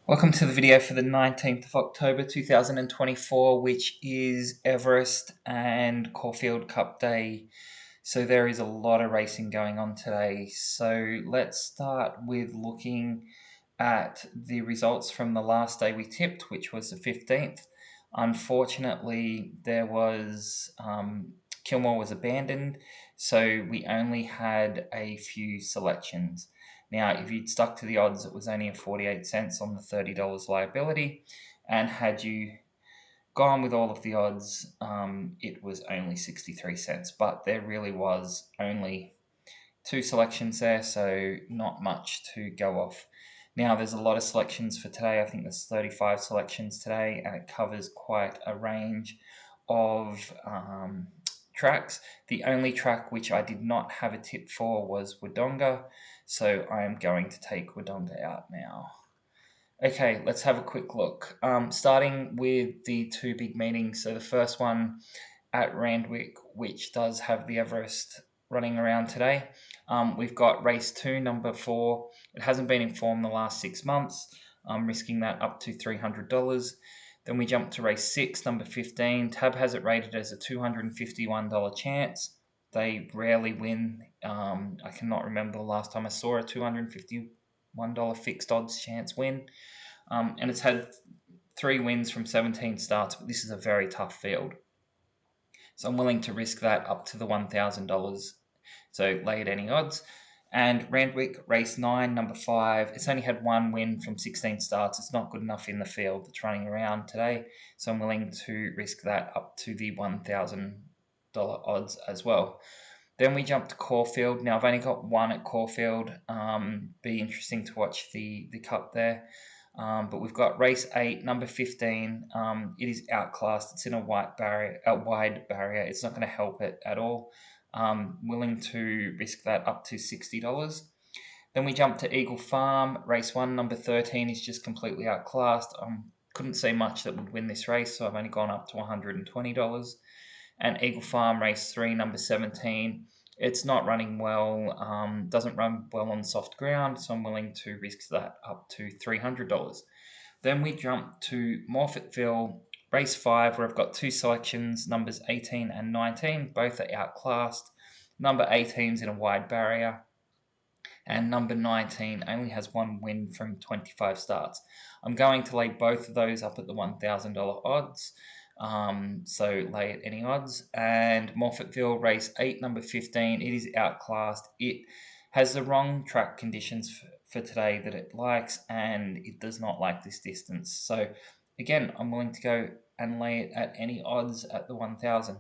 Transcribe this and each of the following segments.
Welcome to the video for the 19th of October 2024, which is Everest and Caulfield Cup Day. So there is a lot of racing going on today. So let's start with looking at the results from the last day we tipped, which was the 15th. Unfortunately, there was Kilmore was abandoned, so we only had a few selections. Now, if you'd stuck to the odds, it was only a 48 cents on the $30 liability, and had you gone with all of the odds, it was only 63 cents. But there really was only two selections there, so not much to go off. Now, there's a lot of selections for today. I think there's 35 selections today, and it covers quite a range of tracks. The only track which I did not have a tip for was Wodonga, so I am going to take Wodonga out now. Okay, let's have a quick look. Starting with the two big meetings. So the first one at Randwick, which does have the Everest running around today. We've got race 2, number 4. It hasn't been informed the last 6 months. I'm risking that up to $300. Then we jump to race 6, number 15. Tab has it rated as a $251 chance. They rarely win. I cannot remember the last time I saw a $251 fixed odds chance win. And it's had 3 wins from 17 starts, but this is a very tough field. So I'm willing to risk that up to the $1,000. So lay at any odds. And Randwick, race 9, number 5. It's only had 1 win from 16 starts. It's not good enough in the field that's running around today. So I'm willing to risk that up to the $1,000 odds as well. Then we jump to Caulfield. Now, I've only got 1 at Caulfield. Be interesting to watch the cup there. But we've got race 8, number 15. It is outclassed. It's in a wide barrier. It's not going to help it at all. Willing to risk that up to $60. Then we jump to Eagle Farm. Race 1, number 13 is just completely outclassed. Couldn't see much that would win this race, so I've only gone up to $120. And Eagle Farm, race 3, number 17. It's not running well, doesn't run well on soft ground, so I'm willing to risk that up to $300. Then we jump to Morfettville, race 5, where I've got 2 selections, numbers 18 and 19. Both are outclassed. Number 18 is in a wide barrier, and number 19 only has 1 win from 25 starts. I'm going to lay both of those up at the $1,000 odds. So lay at any odds. And Morfettville, race 8, number 15. It is outclassed. It has the wrong track conditions for today that it likes, and it does not like this distance. So again, I'm willing to go and lay it at any odds at the 1,000.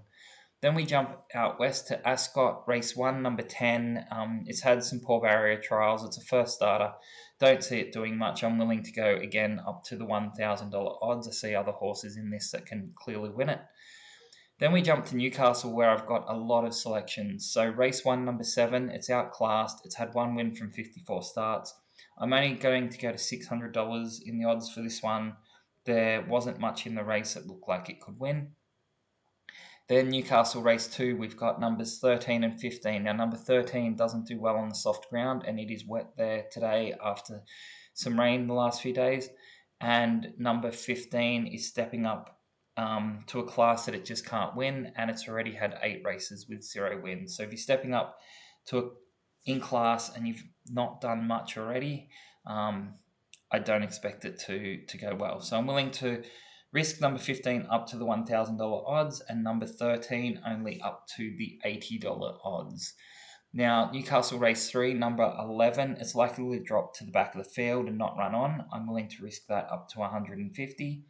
Then we jump out west to Ascot, race 1, number 10. It's had some poor barrier trials. It's a first starter. Don't see it doing much. I'm willing to go again up to the $1,000 odds. I see other horses in this that can clearly win it. Then we jump to Newcastle, where I've got a lot of selections. So race 1, number 7, it's outclassed. It's had 1 win from 54 starts. I'm only going to go to $600 in the odds for this one. There wasn't much in the race that looked like it could win. Then Newcastle race 2, we've got numbers 13 and 15. Now, number 13 doesn't do well on the soft ground, and it is wet there today after some rain the last few days. And number 15 is stepping up to a class that it just can't win, and it's already had 8 races with 0 wins. So if you're stepping up in class and you've not done much already, I don't expect it to go well. So I'm willing to risk number 15 up to the $1,000 odds, and number 13 only up to the $80 odds. Now, Newcastle race 3, number 11, it's likely to drop to the back of the field and not run on. I'm willing to risk that up to $150.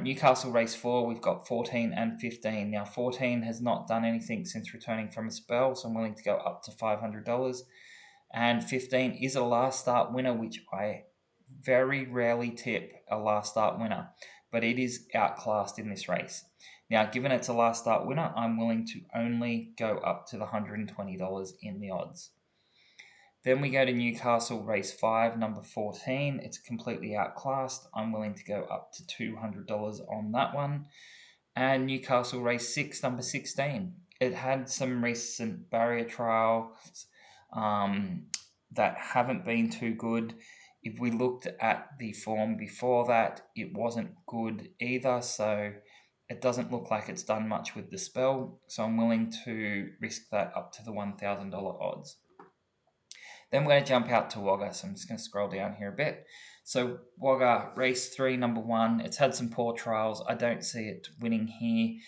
Newcastle race 4, we've got 14 and 15. Now, 14 has not done anything since returning from a spell, so I'm willing to go up to $500. And 15 is a last start winner, which I very rarely tip a last start winner, but it is outclassed in this race. Now, given it's a last start winner, I'm willing to only go up to the $120 in the odds. Then we go to Newcastle race 5, number 14. It's completely outclassed. I'm willing to go up to $200 on that one. And Newcastle race 6, number 16. It had some recent barrier trials that haven't been too good. If we looked at the form before that, it wasn't good either, so it doesn't look like it's done much with the spell, so I'm willing to risk that up to the $1,000 odds. Then we're going to jump out to Wagga, so I'm just going to scroll down here a bit. So Wagga, race 3, number 1. It's had some poor trials. I don't see it winning here.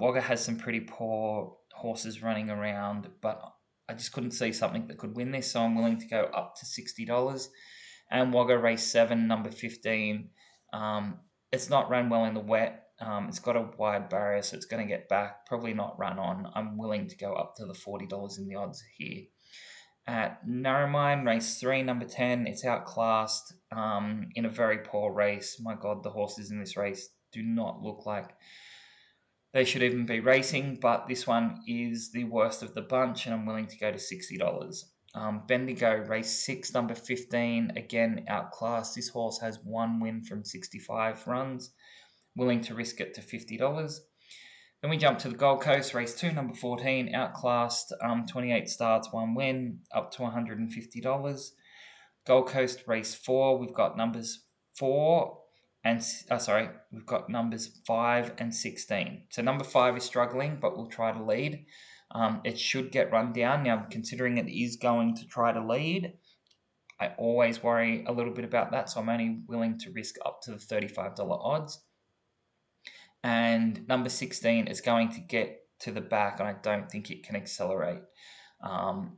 Wagga has some pretty poor horses running around, but I just couldn't see something that could win this, so I'm willing to go up to $60. And Wagga race 7, number 15. It's not run well in the wet. It's got a wide barrier, so it's going to get back. Probably not run on. I'm willing to go up to the $40 in the odds here. At Narromine, race 3, number 10, it's outclassed in a very poor race. My God, the horses in this race do not look like they should even be racing, but this one is the worst of the bunch, and I'm willing to go to $60. Bendigo, race 6, number 15, again outclassed. This horse has 1 win from 65 runs. Willing to risk it to $50. Then we jump to the Gold Coast, race 2, number 14, outclassed, 28 starts, 1 win, up to $150. Gold Coast, race 4, we've got numbers 4 and, we've got numbers 5 and 16. So number 5 is struggling, but we'll try to lead. It should get run down. Now, considering it is going to try to lead, I always worry a little bit about that, so I'm only willing to risk up to the $35 odds. And number 16 is going to get to the back, and I don't think it can accelerate.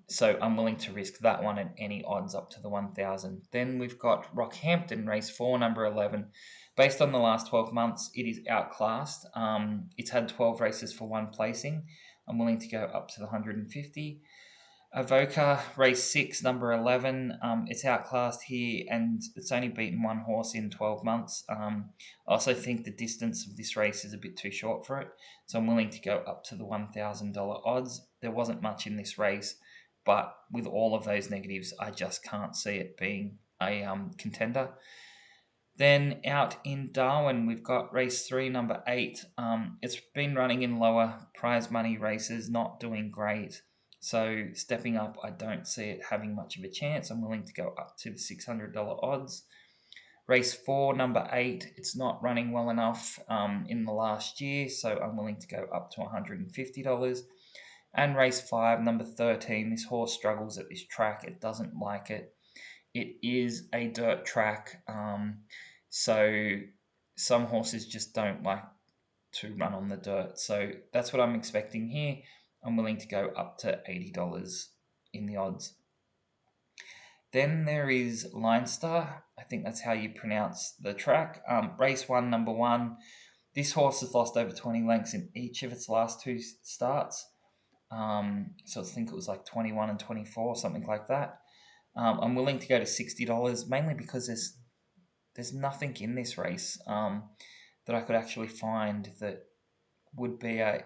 So I'm willing to risk that one at any odds up to the 1,000. Then we've got Rockhampton, race 4, number 11. Based on the last 12 months, it is outclassed. It's had 12 races for 1 placing. I'm willing to go up to the 150. Avoca, race 6, number 11. It's outclassed here, and it's only beaten 1 horse in 12 months. I also think the distance of this race is a bit too short for it, so I'm willing to go up to the $1,000 odds. There wasn't much in this race, but with all of those negatives, I just can't see it being a contender. Then out in Darwin, we've got race 3, number 8. It's been running in lower prize money races, not doing great. So stepping up, I don't see it having much of a chance. I'm willing to go up to the $600 odds. Race 4, number 8, it's not running well enough in the last year, so I'm willing to go up to $150. And race 5, number 13, this horse struggles at this track. It doesn't like it. It is a dirt track, so some horses just don't like to run on the dirt. So that's what I'm expecting here. I'm willing to go up to $80 in the odds. Then there is Leinster. I think that's how you pronounce the track. Race 1, number 1. This horse has lost over 20 lengths in each of its last 2 starts. So I think it was like 21 and 24, something like that. I'm willing to go to $60, mainly because there's nothing in this race that I could actually find that would be a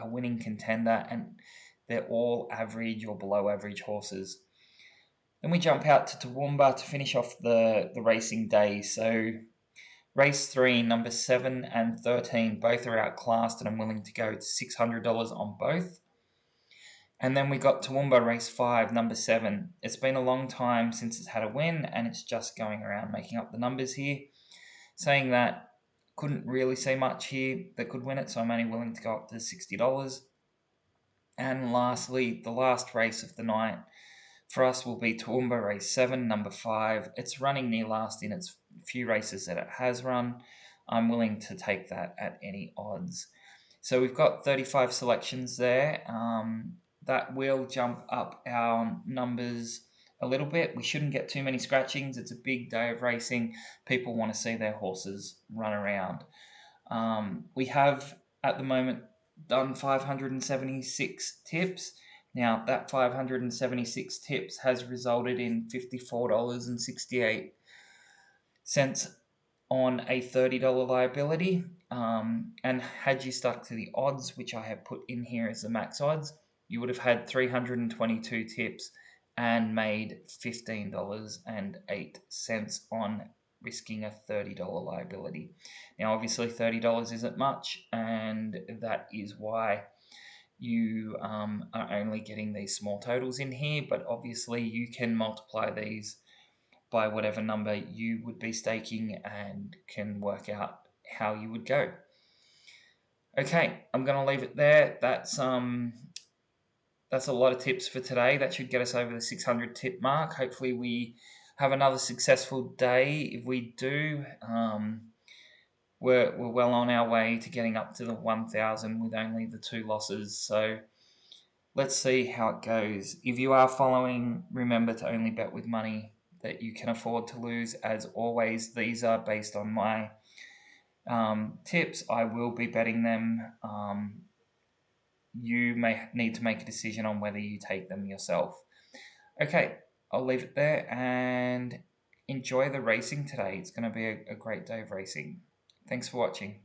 winning contender, and they're all average or below average horses. Then we jump out to Toowoomba to finish off the racing day. So race 3, number 7 and 13, both are outclassed, and I'm willing to go to $600 on both. And then we got Toowoomba race 5, number 7. It's been a long time since it's had a win, and it's just going around making up the numbers here. Saying that, couldn't really see much here that could win it, so I'm only willing to go up to $60. And lastly, the last race of the night for us will be Toowoomba race 7, number 5. It's running near last in its few races that it has run. I'm willing to take that at any odds. So we've got 35 selections there. That will jump up our numbers a little bit. We shouldn't get too many scratchings. It's a big day of racing. People want to see their horses run around. We have, at the moment, done 576 tips. Now, that 576 tips has resulted in $54.68 on a $30 liability. And had you stuck to the odds, which I have put in here as the max odds, you would have had 322 tips and made $15.08 on risking a $30 liability. Now, obviously, $30 isn't much, and that is why you are only getting these small totals in here, but obviously you can multiply these by whatever number you would be staking and can work out how you would go. Okay, I'm going to leave it there. That's a lot of tips for today. That should get us over the 600 tip mark. Hopefully we have another successful day. If we do, we're well on our way to getting up to the 1,000 with only the 2 losses. So let's see how it goes. If you are following, remember to only bet with money that you can afford to lose. As always, these are based on my tips. I will be betting them. You may need to make a decision on whether you take them yourself. Okay, I'll leave it there and enjoy the racing today. It's going to be a great day of racing. Thanks for watching.